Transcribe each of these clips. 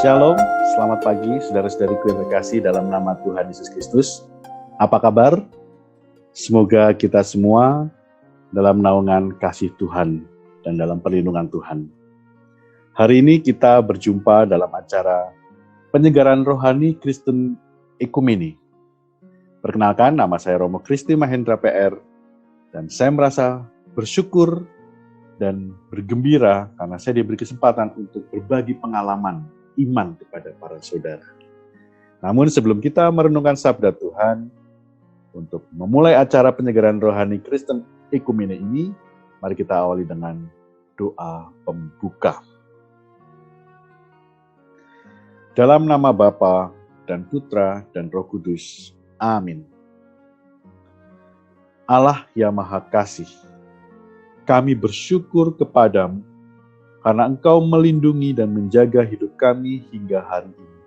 Shalom, selamat pagi saudara-saudariku yang terkasih dalam nama Tuhan Yesus Kristus. Apa kabar? Semoga kita semua dalam naungan kasih Tuhan dan dalam perlindungan Tuhan. Hari ini kita berjumpa dalam acara penyegaran rohani Kristen Ekumene. Perkenalkan, nama saya Romo Kristi Mahendra PR, dan saya merasa bersyukur dan bergembira karena saya diberi kesempatan untuk berbagi pengalaman iman kepada para saudara. Namun sebelum kita merenungkan sabda Tuhan, untuk memulai acara penyegaran rohani Kristen Ekumene ini, mari kita awali dengan doa pembuka. Dalam nama Bapa dan Putra dan Roh Kudus. Amin. Allah yang Maha Kasih, kami bersyukur kepadamu karena Engkau melindungi dan menjaga hidup kami hingga hari ini.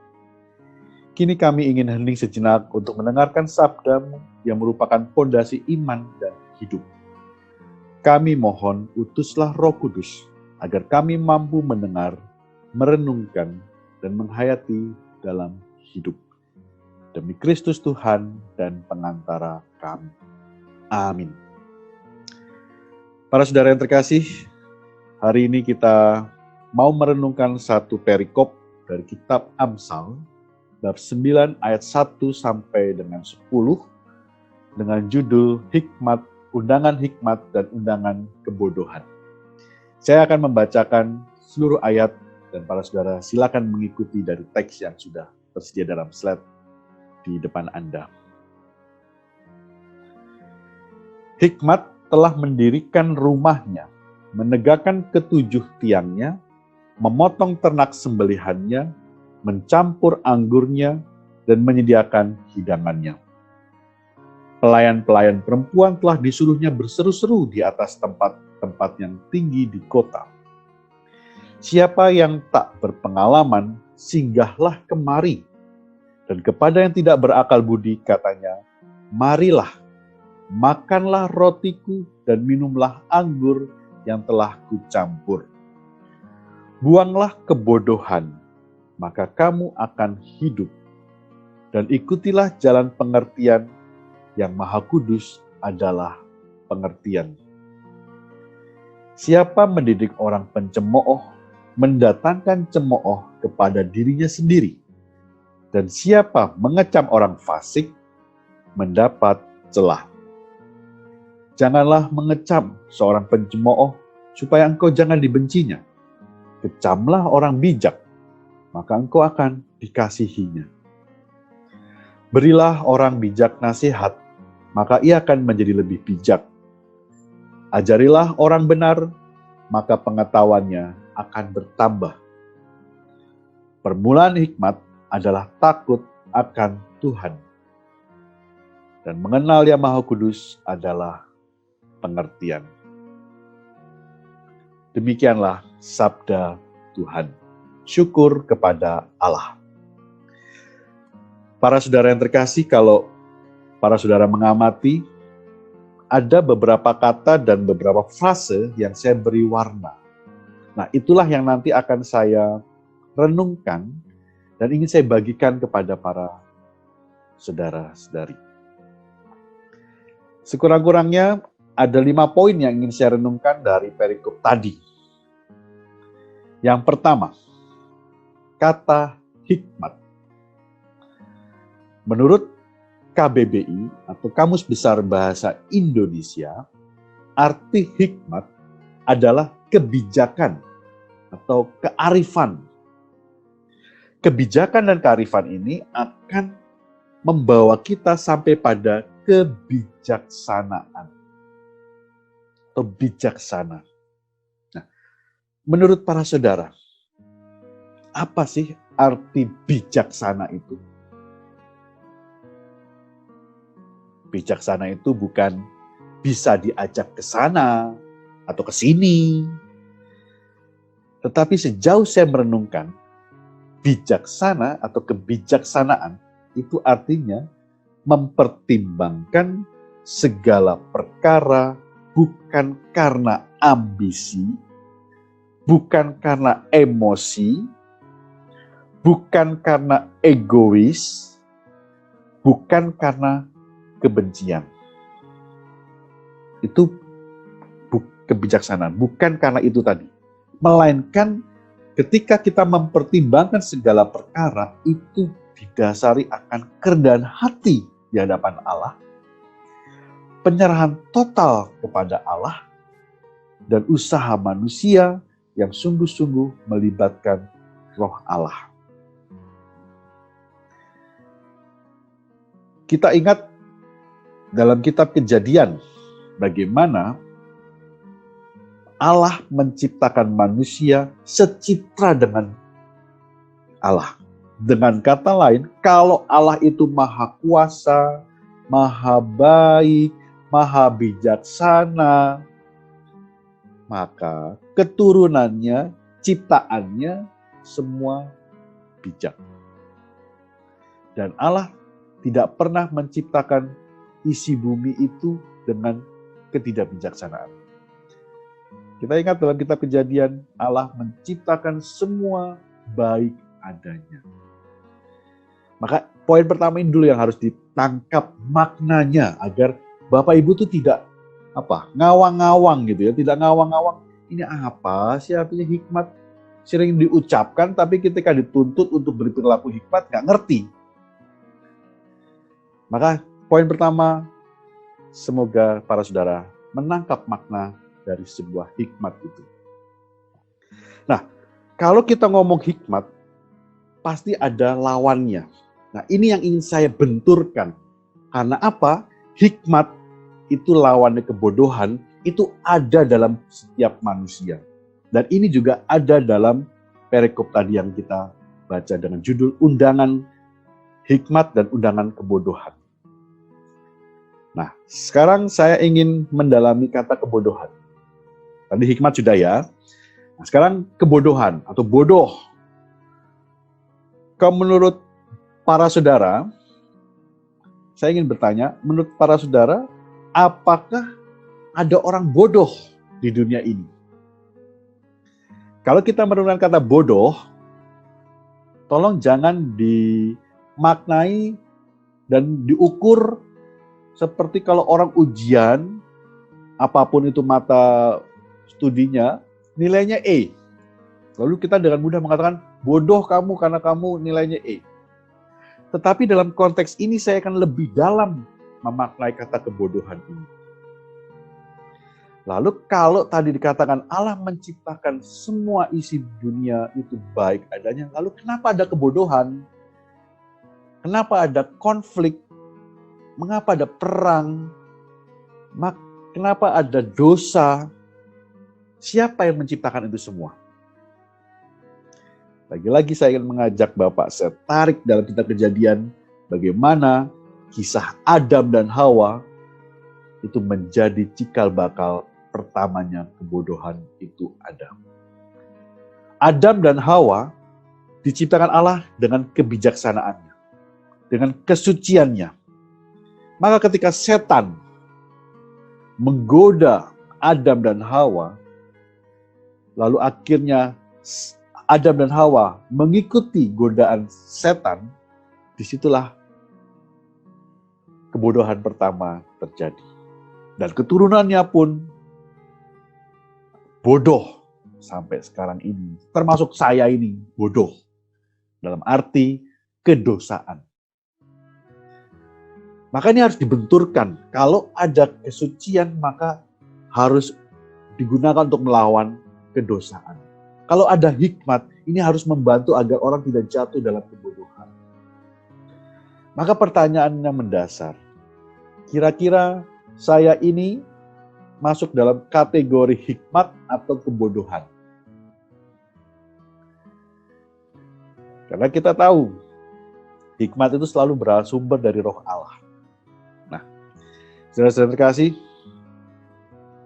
Kini kami ingin hening sejenak untuk mendengarkan sabda-Mu yang merupakan pondasi iman dan hidup. Kami mohon utuslah Roh Kudus agar kami mampu mendengar, merenungkan, dan menghayati dalam hidup. Demi Kristus Tuhan dan pengantara kami. Amin. Para saudara yang terkasih, hari ini kita mau merenungkan satu perikop dari kitab Amsal, bab 9 ayat 1 sampai dengan 10, dengan judul Hikmat, Undangan Hikmat dan Undangan Kebodohan. Saya akan membacakan seluruh ayat dan para saudara silakan mengikuti dari teks yang sudah tersedia dalam slide di depan Anda. Hikmat telah mendirikan rumahnya, menegakkan ketujuh tiangnya, memotong ternak sembelihannya, mencampur anggurnya, dan menyediakan hidangannya. Pelayan-pelayan perempuan telah disuruhnya berseru-seru di atas tempat-tempat yang tinggi di kota. Siapa yang tak berpengalaman, singgahlah kemari. Dan kepada yang tidak berakal budi katanya, marilah, makanlah rotiku dan minumlah anggur yang telah kucampur. Buanglah kebodohan, maka kamu akan hidup. Dan ikutilah jalan pengertian yang Maha Kudus adalah pengertian. Siapa mendidik orang pencemooh, mendatangkan cemooh kepada dirinya sendiri. Dan siapa mengecam orang fasik, mendapat celah. Janganlah mengecam seorang pencemooh, supaya engkau jangan dibencinya. Kecamlah orang bijak, maka engkau akan dikasihinya. Berilah orang bijak nasihat, maka ia akan menjadi lebih bijak. Ajarilah orang benar, maka pengetahuannya akan bertambah. Permulaan hikmat adalah takut akan Tuhan. Dan mengenal Yang Maha Kudus adalah pengertian. Demikianlah sabda Tuhan. Syukur kepada Allah. Para saudara yang terkasih, kalau para saudara mengamati, ada beberapa kata dan beberapa frase yang saya beri warna. Nah, itulah yang nanti akan saya renungkan dan ingin saya bagikan kepada para saudara-saudari. Sekurang-kurangnya ada 5 poin yang ingin saya renungkan dari perikop tadi. Yang pertama, kata hikmat. Menurut KBBI atau Kamus Besar Bahasa Indonesia, arti hikmat adalah kebijakan atau kearifan. Kebijakan dan kearifan ini akan membawa kita sampai pada kebijaksanaan. Atau bijaksana. Nah, menurut para saudara, apa sih arti bijaksana itu? Bijaksana itu bukan bisa diajak ke sana atau ke sini. Tetapi sejauh saya merenungkan, bijaksana atau kebijaksanaan itu artinya mempertimbangkan segala perkara bukan karena ambisi, bukan karena emosi, bukan karena egois, bukan karena kebencian. Itu kebijaksanaan, bukan karena itu tadi. Melainkan ketika kita mempertimbangkan segala perkara, itu didasari akan kerendahan hati di hadapan Allah, penyerahan total kepada Allah, dan usaha manusia yang sungguh-sungguh melibatkan Roh Allah. Kita ingat dalam kitab Kejadian bagaimana Allah menciptakan manusia secitra dengan Allah. Dengan kata lain, kalau Allah itu maha kuasa, maha baik, maha bijaksana, maka keturunannya, ciptaannya semua bijak. Dan Allah tidak pernah menciptakan isi bumi itu dengan ketidakbijaksanaan. Kita ingat dalam kitab Kejadian, Allah menciptakan semua baik adanya. Maka poin pertama ini dulu yang harus ditangkap maknanya agar Bapak Ibu itu tidak ngawang-ngawang gitu ya, tidak ngawang-ngawang. Ini apa sih artinya hikmat? Sering diucapkan tapi ketika dituntut untuk berperilaku hikmat nggak ngerti. Maka poin pertama, semoga para saudara menangkap makna dari sebuah hikmat itu. Nah, kalau kita ngomong hikmat, pasti ada lawannya. Nah, ini yang ingin saya benturkan. Karena apa? Hikmat itu lawannya kebodohan, itu ada dalam setiap manusia. Dan ini juga ada dalam perikop tadi yang kita baca dengan judul Undangan Hikmat dan Undangan Kebodohan. Nah, sekarang saya ingin mendalami kata kebodohan. Tadi hikmat sudah ya. Nah, sekarang kebodohan atau bodoh. Kalau menurut para saudara, saya ingin bertanya, menurut para saudara, apakah ada orang bodoh di dunia ini? Kalau kita merenungkan kata bodoh, tolong jangan dimaknai dan diukur seperti kalau orang ujian, apapun itu mata studinya, nilainya E. Lalu kita dengan mudah mengatakan, bodoh kamu karena kamu nilainya E. Tetapi dalam konteks ini saya akan lebih dalam memaknai kata kebodohan ini. Lalu kalau tadi dikatakan Allah menciptakan semua isi dunia itu baik adanya, lalu kenapa ada kebodohan? Kenapa ada konflik? Mengapa ada perang? Kenapa ada dosa? Siapa yang menciptakan itu semua? Lagi-lagi saya ingin mengajak Bapak, saya tarik dalam kitab Kejadian bagaimana kisah Adam dan Hawa itu menjadi cikal bakal pertamanya kebodohan itu ada. Adam dan Hawa diciptakan Allah dengan kebijaksanaannya, dengan kesuciannya. Maka ketika setan menggoda Adam dan Hawa, lalu akhirnya Adam dan Hawa mengikuti godaan setan, disitulah kebodohan pertama terjadi. Dan keturunannya pun bodoh sampai sekarang ini. Termasuk saya ini bodoh. Dalam arti kedosaan. Maka ini harus dibenturkan. Kalau ada kesucian maka harus digunakan untuk melawan kedosaan. Kalau ada hikmat, ini harus membantu agar orang tidak jatuh dalam kebodohan. Maka pertanyaan yang mendasar, kira-kira saya ini masuk dalam kategori hikmat atau kebodohan? Karena kita tahu, hikmat itu selalu bersumber dari Roh Allah. Nah, saudara-saudara terkasih,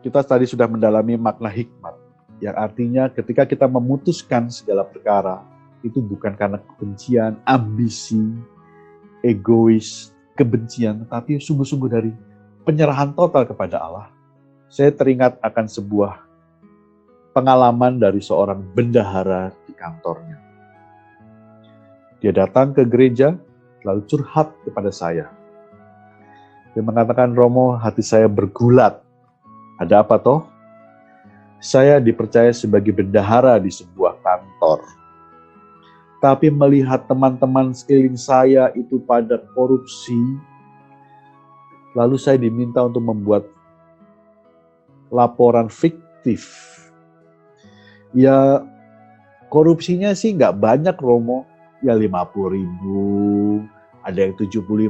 kita tadi sudah mendalami makna hikmat. Yang artinya ketika kita memutuskan segala perkara, itu bukan karena kebencian, ambisi, egois, kebencian, tetapi sungguh-sungguh dari penyerahan total kepada Allah. Saya teringat akan sebuah pengalaman dari seorang bendahara di kantornya. Dia datang ke gereja, lalu curhat kepada saya. Dia mengatakan, Romo, hati saya bergulat. Ada apa toh? Saya dipercaya sebagai bendahara di sebuah kantor. Tapi melihat teman-teman sekeliling saya itu pada korupsi, lalu saya diminta untuk membuat laporan fiktif. Ya, korupsinya sih nggak banyak, Romo. Ya 50.000, ada yang 75.000,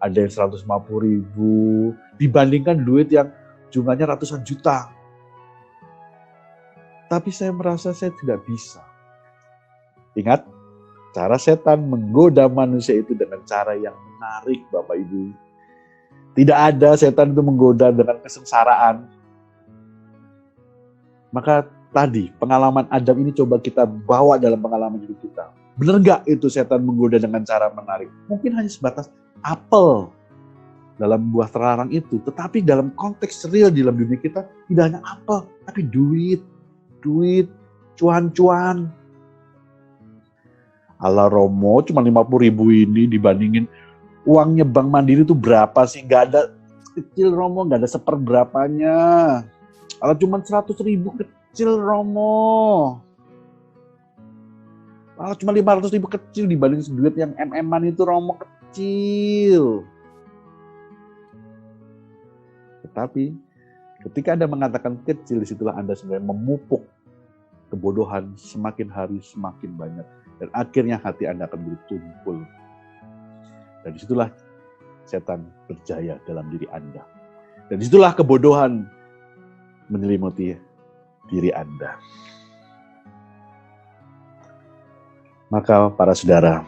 ada yang 150.000. Dibandingkan duit yang jumlahnya ratusan juta. Tapi saya merasa saya tidak bisa. Ingat, cara setan menggoda manusia itu dengan cara yang menarik, Bapak Ibu. Tidak ada setan itu menggoda dengan kesengsaraan. Maka tadi, pengalaman Adam ini coba kita bawa dalam pengalaman hidup kita. Benar nggak itu setan menggoda dengan cara menarik? Mungkin hanya sebatas apel dalam buah terlarang itu. Tetapi dalam konteks real di dalam dunia kita, tidak hanya apel, tapi duit, cuan-cuan. Ala Romo, cuma 50.000 ini dibandingin uangnya Bank Mandiri itu berapa sih? Nggak ada kecil, Romo, nggak ada seperberapanya. Ala cuma 100.000 kecil, Romo. Ala cuma 500.000 kecil dibanding duit yang MM-an itu, Romo, kecil. Tetapi ketika Anda mengatakan kecil, disitulah Anda sebenarnya memupuk kebodohan semakin hari semakin banyak. Dan akhirnya hati Anda akan bertumpul. Dan disitulah setan berjaya dalam diri Anda. Dan disitulah kebodohan menyelimuti diri Anda. Maka para saudara,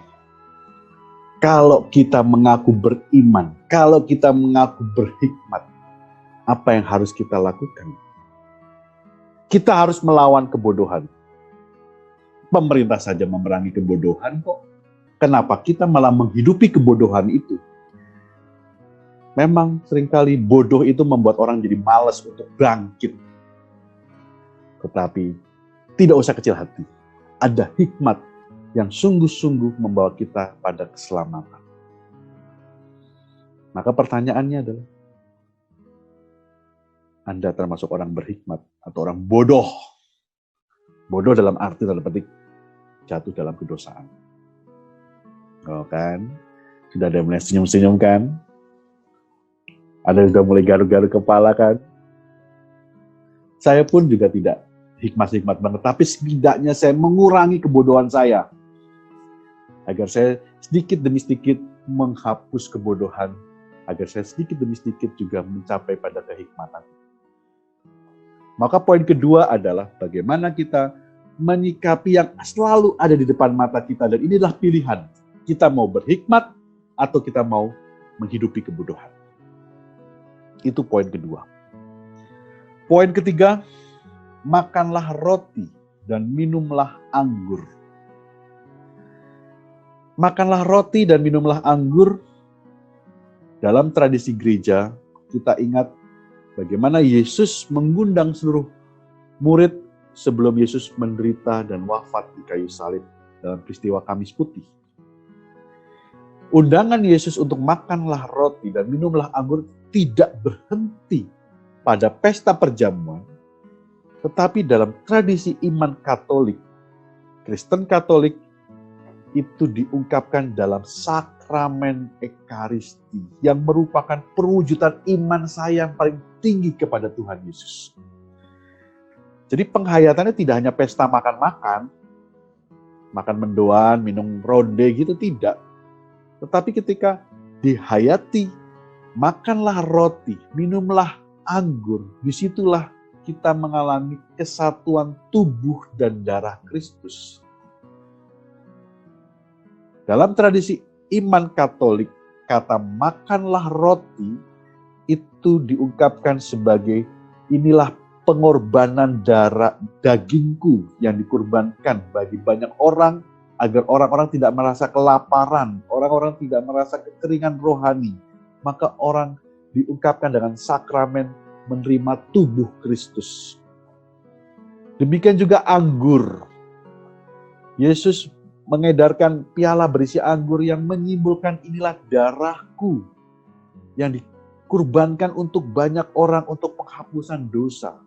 kalau kita mengaku beriman, kalau kita mengaku berhikmat, apa yang harus kita lakukan? Kita harus melawan kebodohan. Pemerintah saja memerangi kebodohan kok. Kenapa kita malah menghidupi kebodohan itu? Memang seringkali bodoh itu membuat orang jadi malas untuk bangkit. Tetapi tidak usah kecil hati. Ada hikmat yang sungguh-sungguh membawa kita pada keselamatan. Maka pertanyaannya adalah, Anda termasuk orang berhikmat atau orang bodoh? Bodoh dalam arti dalam petik jatuh dalam kedosaan. Oh kan? Sudah ada yang mulai senyum-senyum kan? Ada yang sudah mulai garuk-garuk kepala kan? Saya pun juga tidak hikmat-hikmat banget, tapi setidaknya saya mengurangi kebodohan saya. Agar saya sedikit demi sedikit menghapus kebodohan, agar saya sedikit demi sedikit juga mencapai pada kehikmatan. Maka poin kedua adalah bagaimana kita menyikapi yang selalu ada di depan mata kita. Dan inilah pilihan. Kita mau berhikmat atau kita mau menghidupi kebodohan. Itu poin kedua. Poin ketiga, makanlah roti dan minumlah anggur. Makanlah roti dan minumlah anggur. Dalam tradisi gereja, kita ingat bagaimana Yesus mengundang seluruh murid sebelum Yesus menderita dan wafat di kayu salib dalam peristiwa Kamis Putih. Undangan Yesus untuk makanlah roti dan minumlah anggur tidak berhenti pada pesta perjamuan, tetapi dalam tradisi iman Katolik, Kristen Katolik, itu diungkapkan dalam sakramen Ekaristi yang merupakan perwujudan iman saya yang paling tinggi kepada Tuhan Yesus. Jadi penghayatannya tidak hanya pesta makan-makan, makan mendoan, minum ronde gitu, tidak. Tetapi ketika dihayati, makanlah roti, minumlah anggur, disitulah kita mengalami kesatuan tubuh dan darah Kristus. Dalam tradisi iman Katolik, kata makanlah roti itu diungkapkan sebagai inilah pengorbanan darah dagingku yang dikorbankan bagi banyak orang agar orang-orang tidak merasa kelaparan, orang-orang tidak merasa kekeringan rohani. Maka orang diungkapkan dengan sakramen menerima tubuh Kristus. Demikian juga anggur. Yesus mengedarkan piala berisi anggur yang menyimbolkan inilah darahku yang dikurbankan untuk banyak orang untuk penghapusan dosa.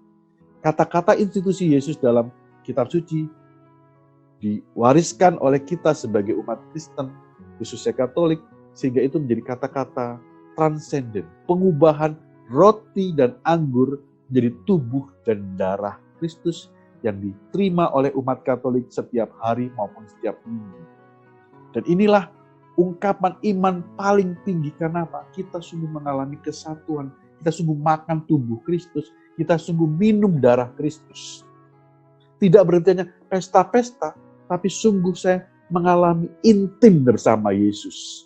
Kata-kata institusi Yesus dalam kitab suci diwariskan oleh kita sebagai umat Kristen, khususnya Katolik, sehingga itu menjadi kata-kata transenden, pengubahan roti dan anggur menjadi tubuh dan darah Kristus yang diterima oleh umat Katolik setiap hari maupun setiap minggu. Dan inilah ungkapan iman paling tinggi. Karena apa? Kita sungguh mengalami kesatuan, kita sungguh makan tubuh Kristus, kita sungguh minum darah Kristus. Tidak berhenti hanya pesta-pesta, tapi sungguh saya mengalami intim bersama Yesus.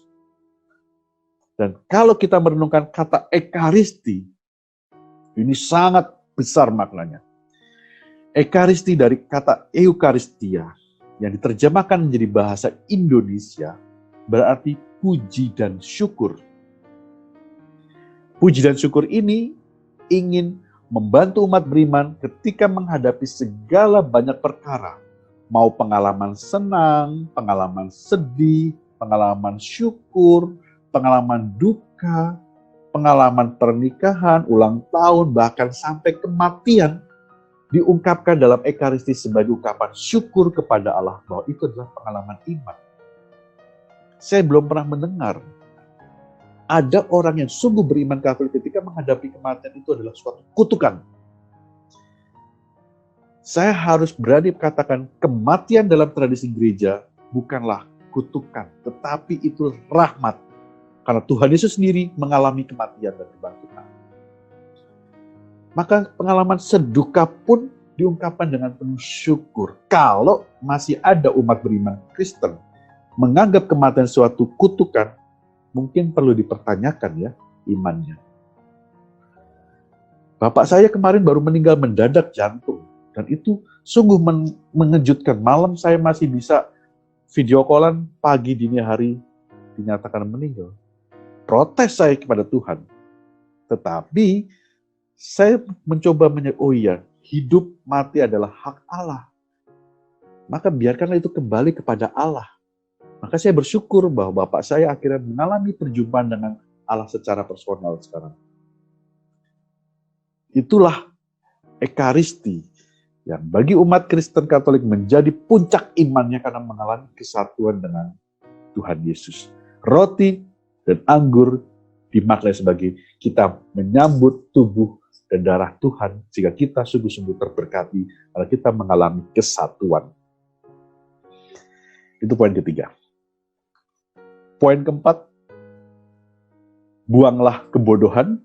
Dan kalau kita merenungkan kata Ekaristi, ini sangat besar maknanya. Ekaristi dari kata Eukaristia yang diterjemahkan menjadi bahasa Indonesia berarti puji dan syukur. Puji dan syukur ini ingin membantu umat beriman ketika menghadapi segala banyak perkara, mau pengalaman senang, pengalaman sedih, pengalaman syukur, pengalaman duka, pengalaman pernikahan, ulang tahun, bahkan sampai kematian, diungkapkan dalam Ekaristi sebagai ungkapan syukur kepada Allah bahwa itu adalah pengalaman iman. Saya belum pernah mendengar ada orang yang sungguh beriman Katolik ketika menghadapi kematian itu adalah suatu kutukan. Saya harus berani katakan kematian dalam tradisi gereja bukanlah kutukan, tetapi itu rahmat. Karena Tuhan Yesus sendiri mengalami kematian dan kebangkitan. Maka pengalaman seduka pun diungkapkan dengan penuh syukur. Kalau masih ada umat beriman Kristen menganggap kematian suatu kutukan, mungkin perlu dipertanyakan ya imannya. Bapak saya kemarin baru meninggal mendadak jantung. Dan itu sungguh mengejutkan. Malam saya masih bisa video callan, pagi dini hari dinyatakan meninggal. Protes saya kepada Tuhan. Tetapi saya mencoba oh iya, hidup mati adalah hak Allah. Maka biarkanlah itu kembali kepada Allah. Maka saya bersyukur bahwa Bapak saya akhirnya mengalami perjumpaan dengan Allah secara personal sekarang. Itulah Ekaristi yang bagi umat Kristen Katolik menjadi puncak imannya karena mengalami kesatuan dengan Tuhan Yesus. Roti dan anggur dimaknai sebagai kita menyambut tubuh dan darah Tuhan sehingga kita sungguh-sungguh terberkati karena kita mengalami kesatuan. Itu poin ketiga. Poin keempat, buanglah kebodohan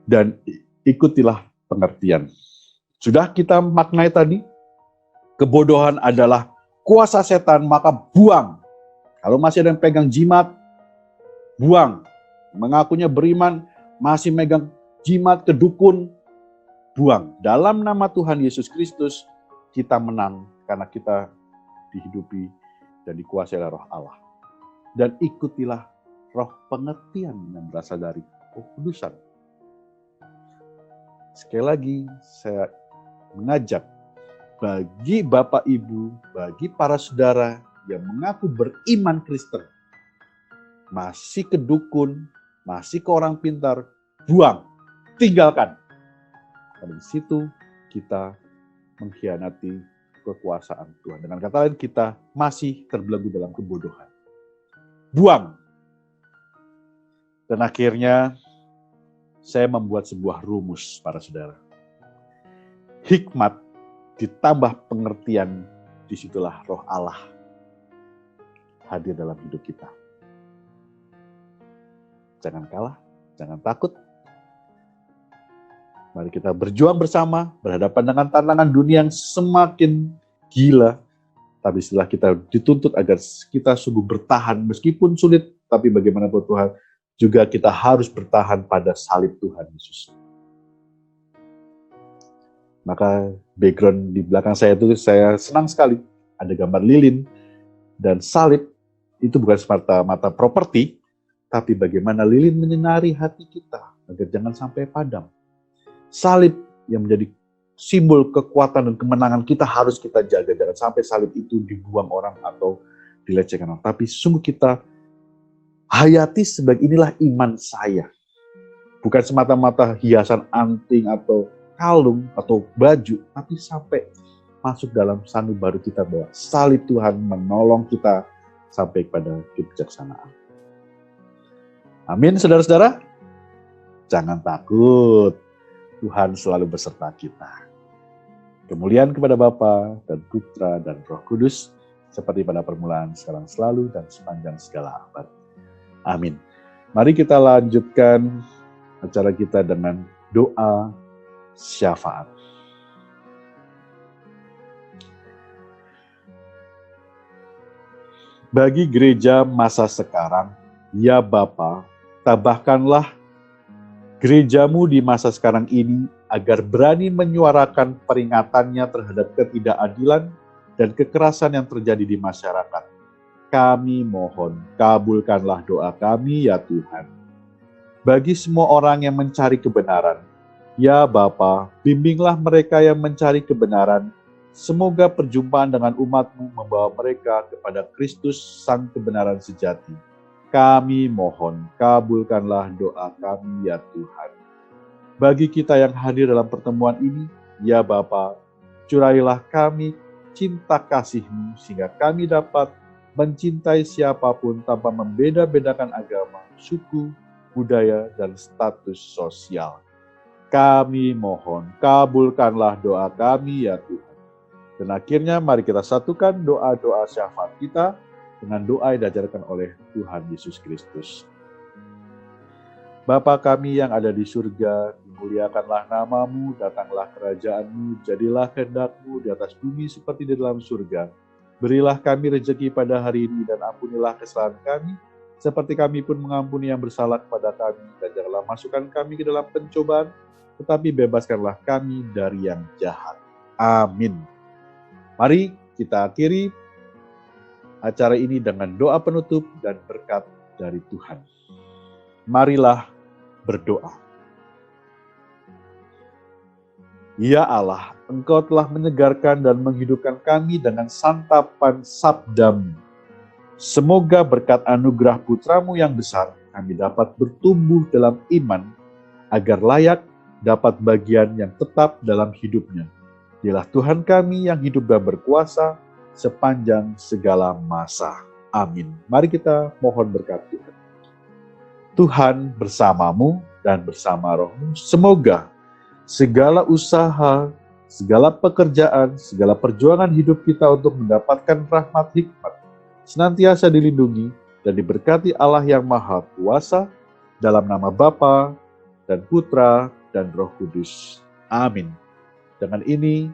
dan ikutilah pengertian. Sudah kita maknai tadi, kebodohan adalah kuasa setan, maka buang. Kalau masih ada yang pegang jimat, buang. Mengakunya beriman, masih megang jimat, kedukun, buang. Dalam nama Tuhan Yesus Kristus, kita menang karena kita dihidupi dan dikuasai oleh Roh Allah. Dan ikutilah roh pengertian yang berasal dari kekudusan. Sekali lagi, saya mengajak bagi Bapak Ibu, bagi para saudara yang mengaku beriman Kristen, masih kedukun, masih ke orang pintar, buang, tinggalkan. Dan di situ kita mengkhianati kekuasaan Tuhan. Dengan kata lain, kita masih terbelenggu dalam kebodohan. Buang. Dan akhirnya, saya membuat sebuah rumus para saudara. Hikmat ditambah pengertian, disitulah Roh Allah hadir dalam hidup kita. Jangan kalah, jangan takut. Mari kita berjuang bersama, berhadapan dengan tantangan dunia yang semakin gila. Tapi setelah kita dituntut agar kita sungguh bertahan, meskipun sulit, tapi bagaimanapun Tuhan, juga kita harus bertahan pada salib Tuhan Yesus. Maka background di belakang saya itu saya senang sekali. Ada gambar lilin dan salib itu bukan semata-mata properti, tapi bagaimana lilin menyinari hati kita agar jangan sampai padam. Salib yang menjadi simbol kekuatan dan kemenangan kita harus kita jaga. Jangan sampai salib itu dibuang orang atau dilecehkan orang. Tapi sungguh kita hayati sebagai inilah iman saya. Bukan semata-mata hiasan anting atau kalung atau baju, tapi sampai masuk dalam sanubari kita bahwa salib Tuhan menolong kita sampai pada kebijaksanaan. Amin, saudara-saudara. Jangan takut, Tuhan selalu beserta kita. Kemuliaan kepada Bapa dan Putra dan Roh Kudus, seperti pada permulaan, sekarang, selalu, dan sepanjang segala abad. Amin. Mari kita lanjutkan acara kita dengan doa syafaat. Bagi gereja masa sekarang, ya Bapa, tambahkanlah gerejamu di masa sekarang ini agar berani menyuarakan peringatannya terhadap ketidakadilan dan kekerasan yang terjadi di masyarakat. Kami mohon, kabulkanlah doa kami ya Tuhan. Bagi semua orang yang mencari kebenaran, ya Bapa, bimbinglah mereka yang mencari kebenaran. Semoga perjumpaan dengan umat-Mu membawa mereka kepada Kristus Sang Kebenaran Sejati. Kami mohon, kabulkanlah doa kami ya Tuhan. Bagi kita yang hadir dalam pertemuan ini, ya Bapa, curailah kami cinta kasih-Mu sehingga kami dapat mencintai siapapun tanpa membeda-bedakan agama, suku, budaya, dan status sosial. Kami mohon, kabulkanlah doa kami ya Tuhan. Dan akhirnya mari kita satukan doa-doa syafaat kita dengan doa yang diajarkan oleh Tuhan Yesus Kristus. Bapa kami yang ada di surga, dimuliakanlah nama-Mu, datanglah kerajaan-Mu, jadilah kehendak-Mu di atas bumi seperti di dalam surga. Berilah kami rezeki pada hari ini dan ampunilah kesalahan kami, seperti kami pun mengampuni yang bersalah kepada kami. Dan janganlah masukkan kami ke dalam pencobaan, tetapi bebaskanlah kami dari yang jahat. Amin. Mari kita akhiri acara ini dengan doa penutup dan berkat dari Tuhan. Marilah berdoa. Ya Allah, Engkau telah menyegarkan dan menghidupkan kami dengan santapan sabda-Mu. Semoga berkat anugerah Putra-Mu yang besar, kami dapat bertumbuh dalam iman, agar layak dapat bagian yang tetap dalam hidupnya. Dialah Tuhan kami yang hidup dan berkuasa sepanjang segala masa. Amin. Mari kita mohon berkat Tuhan. Tuhan bersamamu dan bersama rohmu. Semoga segala usaha, segala pekerjaan, segala perjuangan hidup kita untuk mendapatkan rahmat hikmat senantiasa dilindungi dan diberkati Allah yang Maha Kuasa dalam nama Bapa dan Putra dan Roh Kudus. Amin. Dengan ini,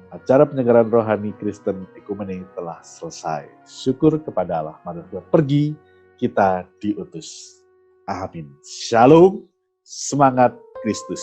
acara penyelenggaraan rohani Kristen Ekumene telah selesai. Syukur kepada Allah. Mari kita pergi, kita diutus. Amin. Shalom, semangat Kristus.